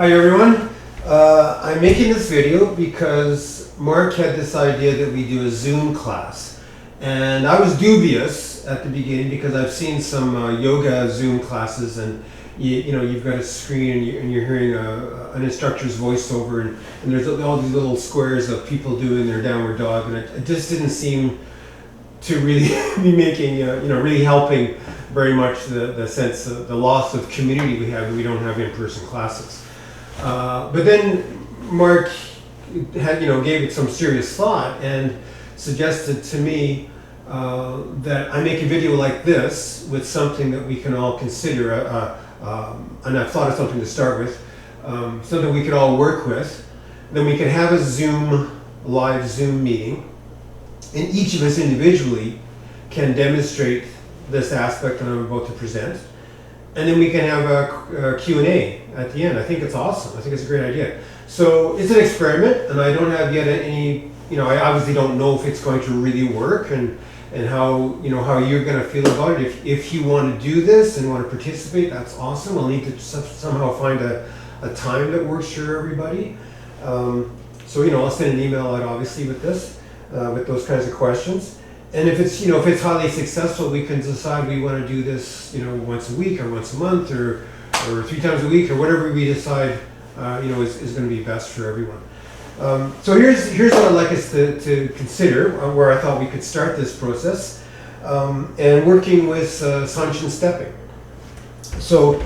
Hi everyone, I'm making this video because Mark had this idea that we do a Zoom class, and I was dubious at the beginning because I've seen some yoga Zoom classes, and you've got a screen and you're hearing an instructor's voiceover, and there's all these little squares of people doing their downward dog, and it just didn't seem to really be making really helping very much the sense of the loss of community we have when we don't have in-person classes. But then Mark had, gave it some serious thought and suggested to me that I make a video like this with something that we can all consider, and I've thought of something to start with, something we could all work with. Then we could have a live Zoom meeting, and each of us individually can demonstrate this aspect that I'm about to present. And then we can have a Q&A at the end. I think it's awesome. I think it's a great idea. So it's an experiment, and I don't have yet any, I obviously don't know if it's going to really work and how, how you're going to feel about it. If you want to do this and want to participate, that's awesome. I'll need to somehow find a time that works for everybody. So, I'll send an email out obviously with this, with those kinds of questions. And if it's highly successful, we can decide we want to do this once a week or once a month or 3 times a week or whatever we decide is going to be best for everyone. So here's what I'd like us to consider where I thought we could start this process, and working with Sanshin stepping. So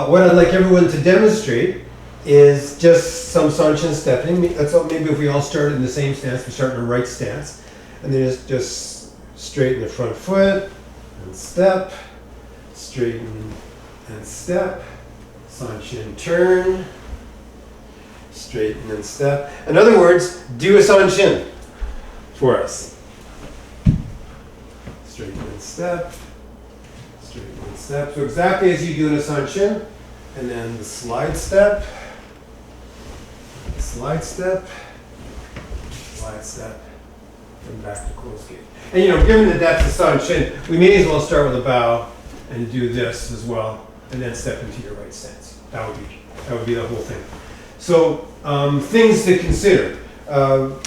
what I'd like everyone to demonstrate is just some Sanshin stepping. Maybe if we all start in the same stance, we start in a right stance, and then just straighten the front foot and step, straighten and step, Sanshin turn, straighten and step. In other words, do a Sanshin for us. Straighten and step, straighten and step. So exactly as you do in a Sanshin, and then the slide step, slide step, slide step, and back to close gate. And given that that's the Sanshin, we may as well start with a bow and do this as well, and then step into your right stance. That would be the whole thing. So things to consider.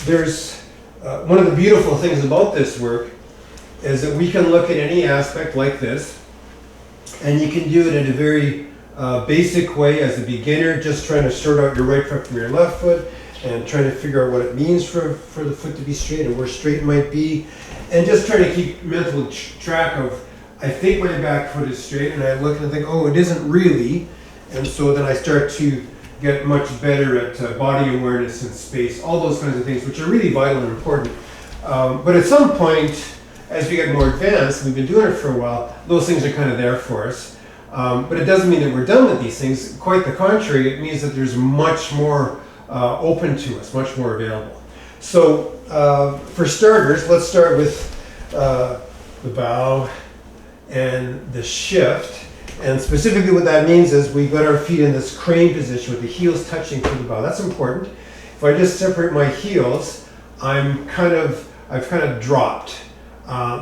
There's one of the beautiful things about this work is that we can look at any aspect like this, and you can do it in a very basic way as a beginner, just trying to sort out your right foot from your left foot, and trying to figure out what it means for the foot to be straight and where straight might be, and just trying to keep mental track of, I think my back foot is straight, and I look and think, oh, it isn't really, and so then I start to get much better at body awareness and space, all those kinds of things, which are really vital and important. But at some point, as we get more advanced, we've been doing it for a while, those things are kind of there for us. But it doesn't mean that we're done with these things. Quite the contrary, it means that there's much more open to us, much more available. So for starters, let's start with the bow and the shift. And specifically what that means is we've got our feet in this crane position with the heels touching to the bow. That's important. If I just separate my heels, I've kind of dropped.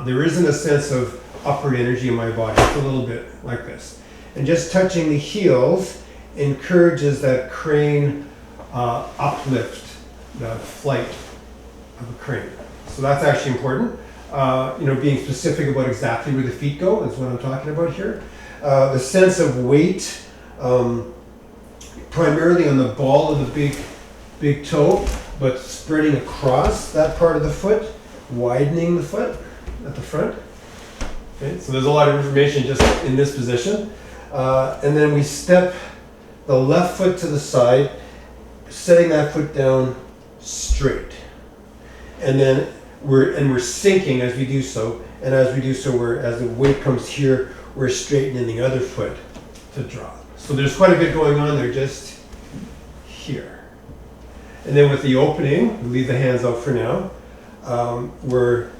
There isn't a sense of upward energy in my body. It's a little bit like this. And just touching the heels encourages that crane uplift, the flight of a crane. So that's actually important. Being specific about exactly where the feet go is what I'm talking about here. The sense of weight, primarily on the ball of the big toe, but spreading across that part of the foot, widening the foot at the front. Okay, so there's a lot of information just in this position. And then we step the left foot to the side, setting that foot down straight. And then we're sinking as we do so. And as we do so, as the weight comes here, we're straightening the other foot to drop. So there's quite a bit going on there just here. And then with the opening, we leave the hands out for now. We're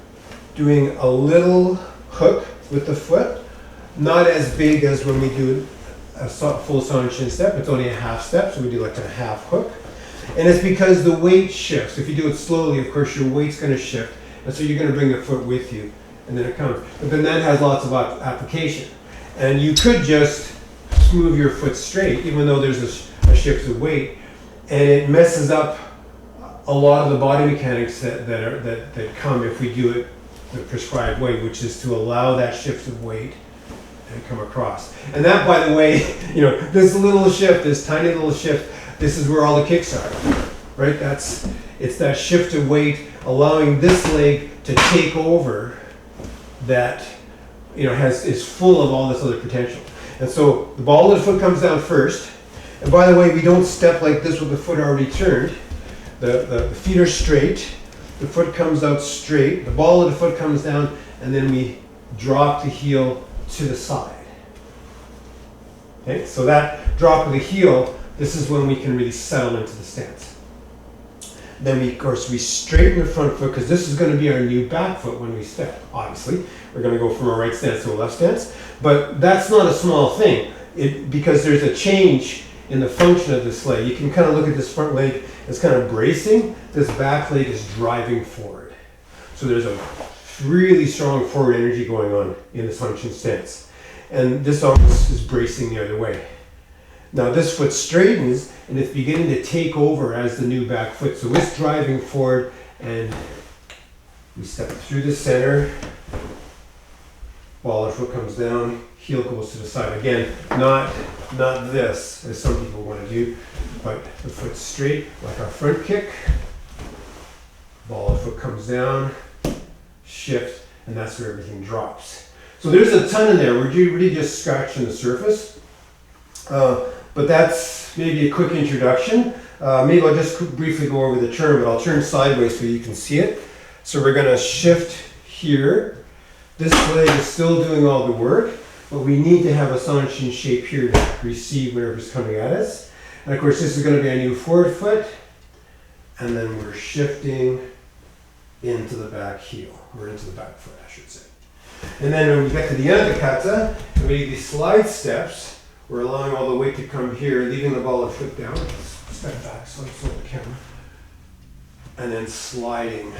doing a little hook with the foot, not as big as when we do a full Sanshin step. It's only a half step, so we do like a half hook. And it's because the weight shifts. If you do it slowly, of course, your weight's going to shift, and so you're going to bring the foot with you, and then it comes. But then that has lots of application. And you could just move your foot straight, even though there's a shift of weight, and it messes up a lot of the body mechanics that come if we do it the prescribed way, which is to allow that shift of weight and come across. And that, by the way, this little shift, this tiny little shift, this is where all the kicks are, right? It's that shift of weight, allowing this leg to take over that, is full of all this other potential. And so the ball of the foot comes down first. And by the way, we don't step like this with the foot already turned. The feet are straight. The foot comes out straight. The ball of the foot comes down, and then we drop the heel to the side. Okay, so that drop of the heel, this is when we can really settle into the stance. Then we straighten the front foot, because this is going to be our new back foot when we step. Obviously, we're going to go from a right stance to a left stance, but that's not a small thing, because there's a change in the function of this leg. You can kind of look at this front leg as kind of bracing. This back leg is driving forward. So there's a really strong forward energy going on in this function stance. And this almost is bracing the other way. Now this foot straightens, and it's beginning to take over as the new back foot. So it's driving forward, and we step through the center. Ball of foot comes down, heel goes to the side. Again, not this, as some people want to do, but the foot straight, like our front kick. Ball of foot comes down, shift, and that's where everything drops. So there's a ton in there. We're really just scratching the surface. But that's maybe a quick introduction. Maybe I'll just briefly go over the turn, but I'll turn sideways so you can see it. So we're going to shift here. This leg is still doing all the work, but we need to have a Sanshin shape here to receive whatever's coming at us. And of course, this is going to be a new forward foot, and then we're shifting into the back heel, or into the back foot, I should say. And then when we get to the end of the kata, and we do these slide steps, we're allowing all the weight to come here, leaving the ball of foot down. Let's step back so I can slow the camera. And then sliding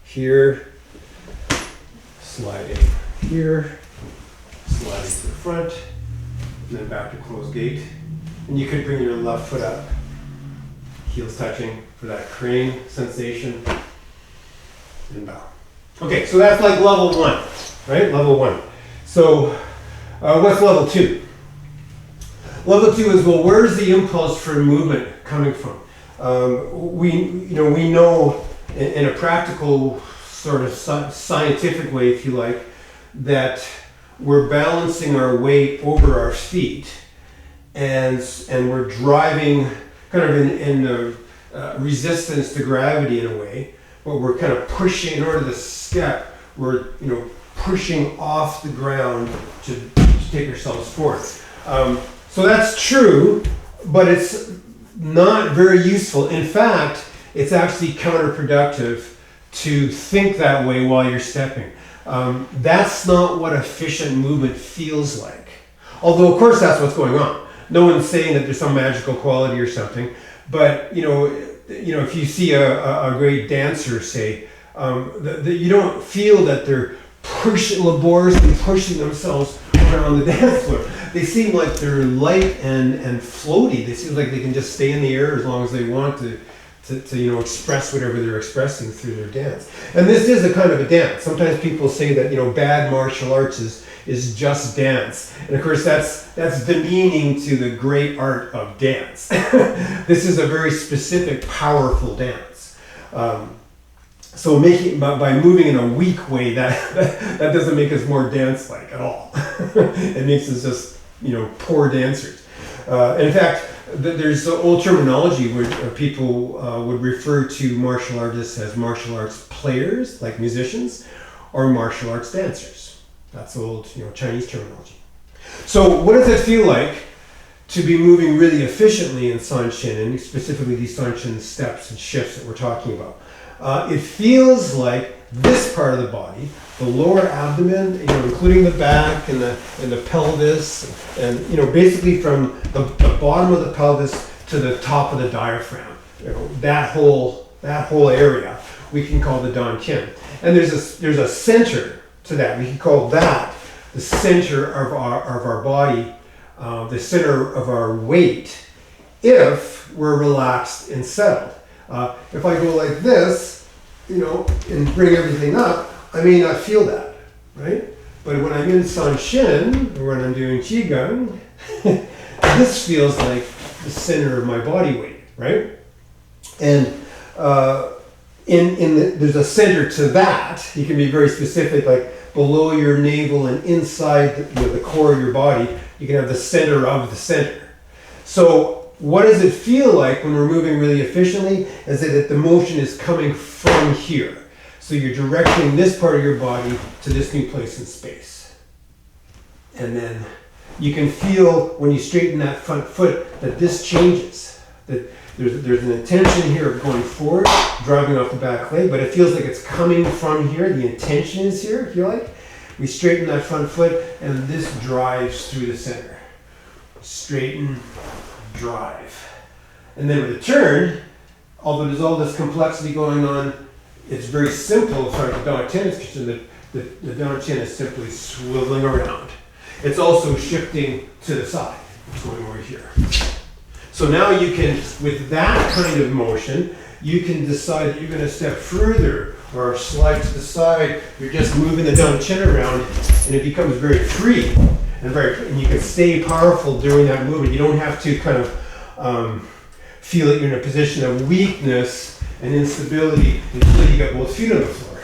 here, sliding here, sliding to the front, and then back to closed gate. And you could bring your left foot up, heels touching for that crane sensation, and bow. Okay, so that's like level 1, right? Level 1. So what's level 2? Level 2 is, well, where's the impulse for movement coming from? We know in a practical sort of scientific way, if you like, that we're balancing our weight over our feet, and we're driving kind of in resistance to gravity in a way, but we're kind of pushing, in order to step, we're pushing off the ground to take ourselves forward. So that's true, but it's not very useful. In fact, it's actually counterproductive to think that way while you're stepping. That's not what efficient movement feels like. Although, of course, that's what's going on. No one's saying that there's some magical quality or something. But if you see a great dancer, say, you don't feel that they're laboriously pushing themselves around the dance floor. They seem like they're light and floaty. They seem like they can just stay in the air as long as they want to express whatever they're expressing through their dance. And this is a kind of a dance. Sometimes people say that bad martial arts is just dance, and of course that's demeaning to the great art of dance. This is a very specific, powerful dance. So by moving in a weak way, that doesn't make us more dance-like at all. It makes us just poor dancers. In fact, there's old terminology where people would refer to martial artists as martial arts players, like musicians, or martial arts dancers. That's old, Chinese terminology. So what does it feel like to be moving really efficiently in Sanshin, and specifically these Sanshin steps and shifts that we're talking about? It feels like this part of the body, the lower abdomen, including the back and the pelvis, and basically from the bottom of the pelvis to the top of the diaphragm, that whole area we can call the dantian. And there's a center to that. We can call that the center of our body, the center of our weight if we're relaxed and settled. If I go like this, and bring everything up, I may not feel that, right? But when I'm in Sanshin, or when I'm doing Qigong, this feels like the center of my body weight, right? And there's a center to that. You can be very specific, like below your navel and inside the core of your body, you can have the center of the center. So what does it feel like when we're moving really efficiently? Is that the motion is coming from here. So you're directing this part of your body to this new place in space. And then you can feel when you straighten that front foot that this changes. That there's an intention here of going forward, driving off the back leg, but it feels like it's coming from here. The intention is here, if you like. We straighten that front foot and this drives through the center. Straighten, drive. And then with the turn, although there's all this complexity going on, it's very simple as far as the Dao Tian is concerned. The Dao Tian is simply swiveling around. It's also shifting to the side. It's going over here. So now you can, with that kind of motion, you can decide that you're going to step further or slide to the side. You're just moving the Dao Tian around and it becomes very free and you can stay powerful during that movement. You don't have to kind of feel that you're in a position of weakness and instability until you get both feet on the floor.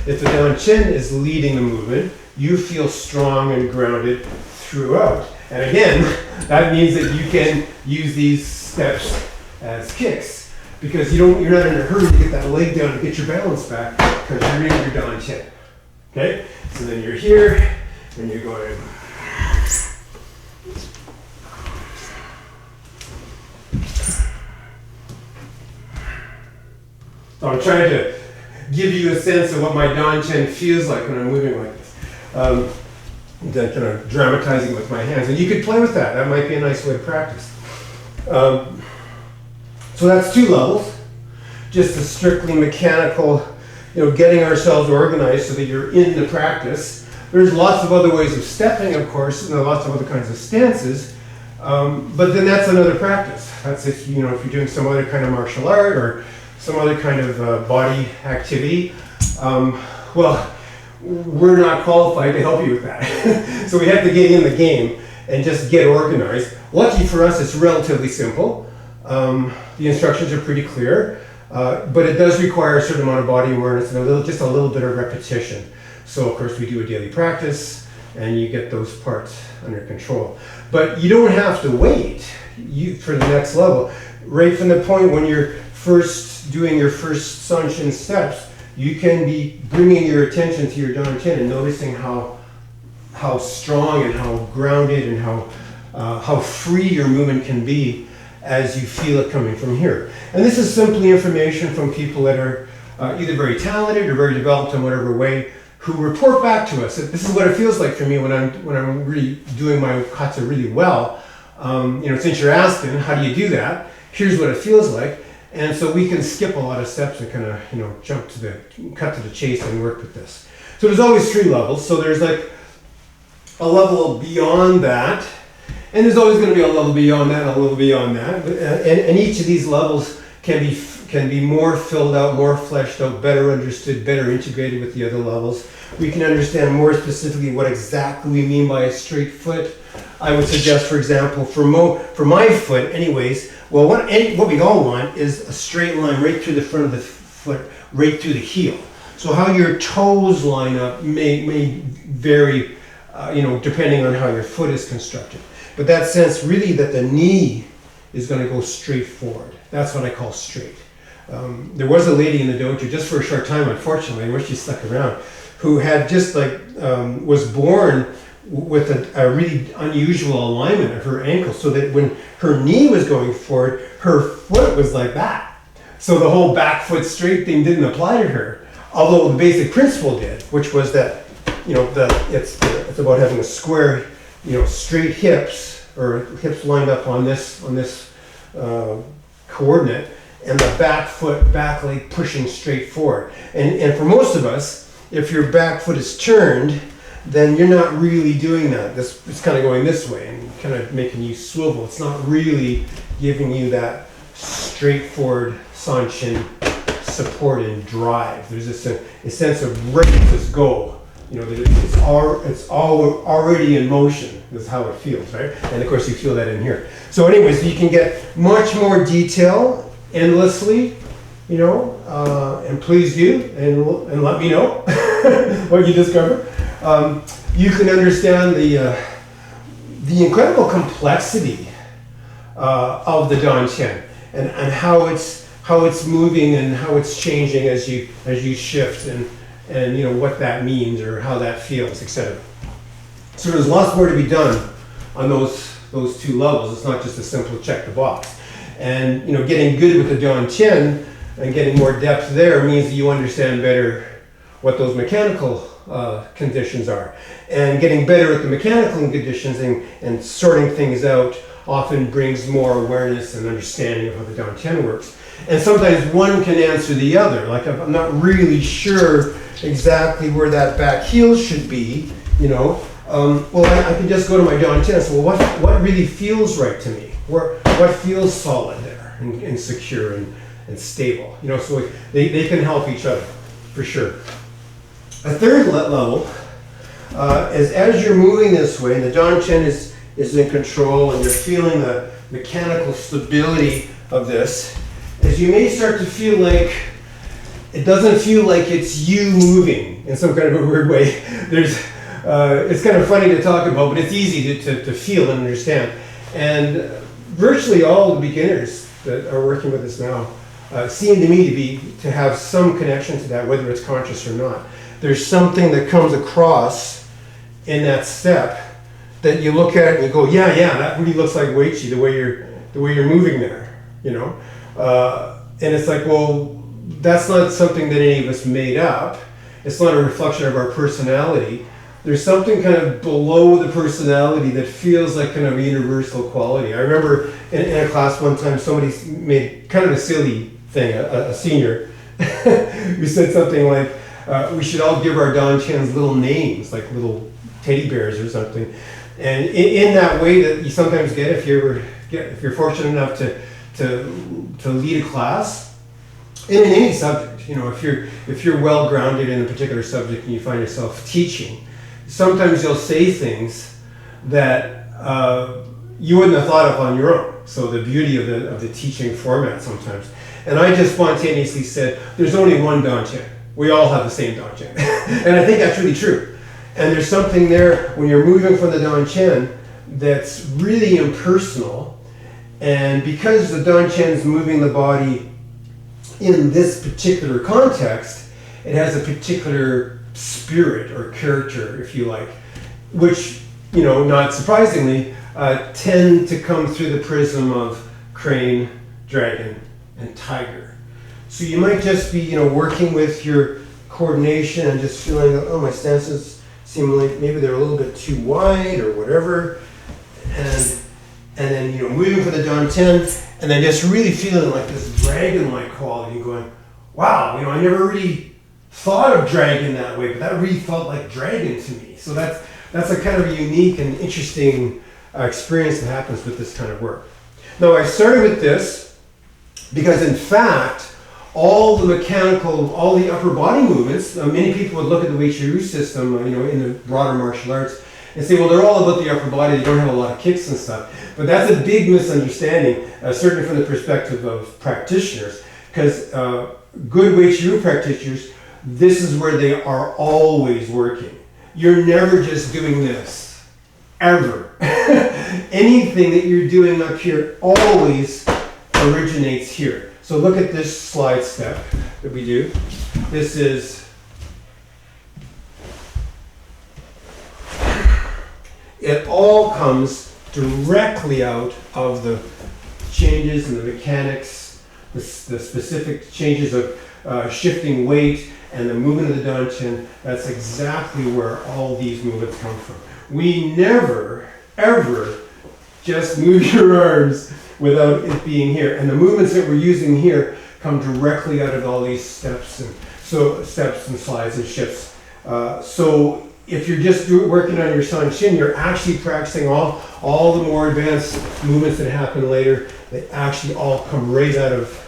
If the Dao Tian is leading the movement, you feel strong and grounded throughout. And again, that means that you can use these steps as kicks because you're not in a hurry to get that leg down and get your balance back because you're in your Dao Tian. Okay? So then you're here and you're going. So I'm trying to give you a sense of what my Dao Tian feels like when I'm moving like this. Kind of dramatizing with my hands. And you could play with that. That might be a nice way to practice. So that's 2 levels. Just a strictly mechanical, getting ourselves organized so that you're in the practice. There's lots of other ways of stepping, of course, and there are lots of other kinds of stances. But then that's another practice. That's if you're doing some other kind of martial art or some other kind of body activity. Well, we're not qualified to help you with that. So we have to get in the game and just get organized. Lucky for us, it's relatively simple. The instructions are pretty clear, but it does require a certain amount of body awareness and just a little bit of repetition. So of course we do a daily practice and you get those parts under control. But you don't have to wait for the next level. Right from the point when you're first doing your first Sanshin steps, you can be bringing your attention to your Dao Tian and noticing how strong and how grounded and how free your movement can be as you feel it coming from here. And this is simply information from people that are either very talented or very developed in whatever way, who report back to us. This is what it feels like for me when I'm really doing my kata really well. Since you're asking, how do you do that? Here's what it feels like. And so we can skip a lot of steps and kind of, cut to the chase and work with this. So there's always 3 levels. So there's like a level beyond that, and there's always going to be a level beyond that and a level beyond that. And each of these levels can be more filled out, more fleshed out, better understood, better integrated with the other levels. We can understand more specifically what exactly we mean by a straight foot. I would suggest, for example, for my foot anyways, well, what we all want is a straight line right through the front of the foot, right through the heel. So how your toes line up may vary, depending on how your foot is constructed. But that sense really that the knee is going to go straight forward. That's what I call straight. There was a lady in the dojo just for a short time, unfortunately, I wish she stuck around, who had just was born with a really unusual alignment of her ankle, so that when her knee was going forward, her foot was like that. So the whole back foot straight thing didn't apply to her, although the basic principle did, which was that it's about having a square, straight hips, or hips lined up on this coordinate, and the back leg pushing straight forward. And for most of us, if your back foot is turned, then you're not really doing that. It's kind of going this way and kind of making you swivel. It's not really giving you that straightforward Sanshin support and drive. There's a sense of ready to go. You know, it's all already in motion. Is how it feels, right? And of course, you feel that in here. So, anyways, you can get much more detail endlessly. You know, and please do, and let me know what you discover. You can understand the incredible complexity of the Dantian and how it's moving and how it's changing as you shift and you know what that means or how that feels, etc. So there's lots more to be done on those two levels. It's not just a simple check the box. And you know, getting good with the Dantian and getting more depth there means that you understand better what those mechanical conditions are. And getting better at the mechanical conditions and sorting things out often brings more awareness and understanding of how the Dantian works. And sometimes one can answer the other. Like I'm not really sure exactly where that back heel should be, you know. Well, I can just go to my Dantian and say, well, what really feels right to me? What feels solid there and secure and stable? You know, so they can help each other, for sure. A third level is as you're moving this way, and the Dantian is in control, and you're feeling the mechanical stability of this, is you may start to feel like it doesn't feel like it's you moving in some kind of a weird way. It's kind of funny to talk about, but it's easy to feel and understand. And virtually all the beginners that are working with us now seem to me to have some connection to that, whether it's conscious or not. There's something that comes across in that step that you look at it and you go, yeah, that really looks like Weiqi, the way you're moving there, you know. And it's like, well, that's not something that any of us made up. It's not a reflection of our personality. There's something kind of below the personality that feels like kind of a universal quality. I remember in a class one time, somebody made kind of a silly thing, a senior, who said something like, we should all give our Dantians little names, like little teddy bears or something. And in that way that you sometimes get if you're fortunate enough to lead a class in any subject, you know, if you're well grounded in a particular subject and you find yourself teaching, sometimes you'll say things that you wouldn't have thought of on your own. So the beauty of the teaching format sometimes. And I just spontaneously said, there's only one Dantian. We all have the same Dantian. And I think that's really true. And there's something there when you're moving from the Dantian that's really impersonal. And because the Dantian is moving the body in this particular context, it has a particular spirit or character, if you like, which, you know, not surprisingly, tend to come through the prism of crane, dragon, and tiger. So you might just be, you know, working with your coordination and just feeling, oh, my stances seem like maybe they're a little bit too wide or whatever, and then, you know, moving for the Dantian, and then just really feeling like this dragon-like quality, going, wow, you know, I never really thought of dragon that way, but that really felt like dragon to me. So that's a kind of unique and interesting experience that happens with this kind of work. Now, I started with this because, in fact, all the upper body movements, many people would look at the Wei Chi Ru system, you know, in the broader martial arts, and say, well, they're all about the upper body, they don't have a lot of kicks and stuff. But that's a big misunderstanding, certainly from the perspective of practitioners, because good Wei Chi Ru practitioners, this is where they are always working. You're never just doing this, ever. Anything that you're doing up here always originates here. So look at this slide step that we do. This is, it all comes directly out of the changes in the mechanics, the specific changes of shifting weight and the movement of the Dantian. That's exactly where all these movements come from. We never, ever just move your arms without it being here. And the movements that we're using here come directly out of all these steps and slides and shifts. So if you're just working on your San Shin, you're actually practicing all the more advanced movements that happen later. They actually all come right out of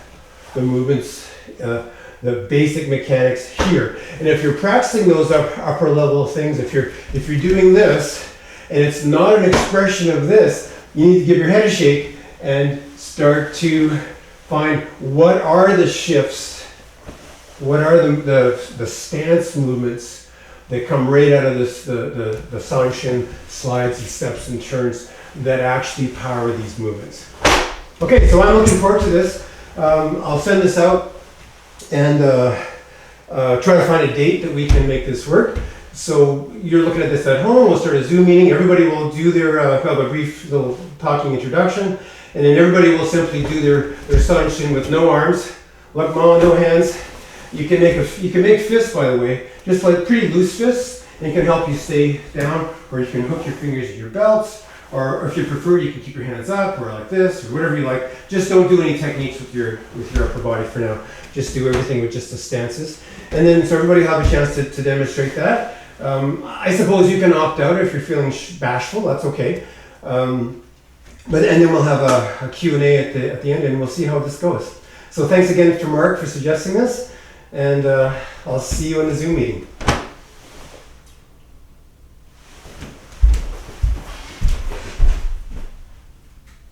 the movements, the basic mechanics here. And if you're practicing those upper level things, if you're doing this, and it's not an expression of this, you need to give your head a shake and start to find what are the shifts, what are the stance movements that come right out of this, the San Shin slides and steps and turns that actually power these movements. Okay, so I'm looking forward to this. I'll send this out and try to find a date that we can make this work. So you're looking at this at home, we'll start a Zoom meeting, everybody will do their, have a brief little talking introduction, and then everybody will simply do their San Shin with no arms, Lakma, no hands. You can make fists, by the way, just like pretty loose fists, and it can help you stay down, or you can hook your fingers to your belts, or if you prefer, you can keep your hands up, or like this, or whatever you like. Just don't do any techniques with your upper body for now. Just do everything with just the stances. And then, so everybody will have a chance to demonstrate that. I suppose you can opt out if you're feeling bashful, that's okay. And then we'll have a Q&A at the end, and we'll see how this goes. So thanks again to Mark for suggesting this, and I'll see you in the Zoom meeting.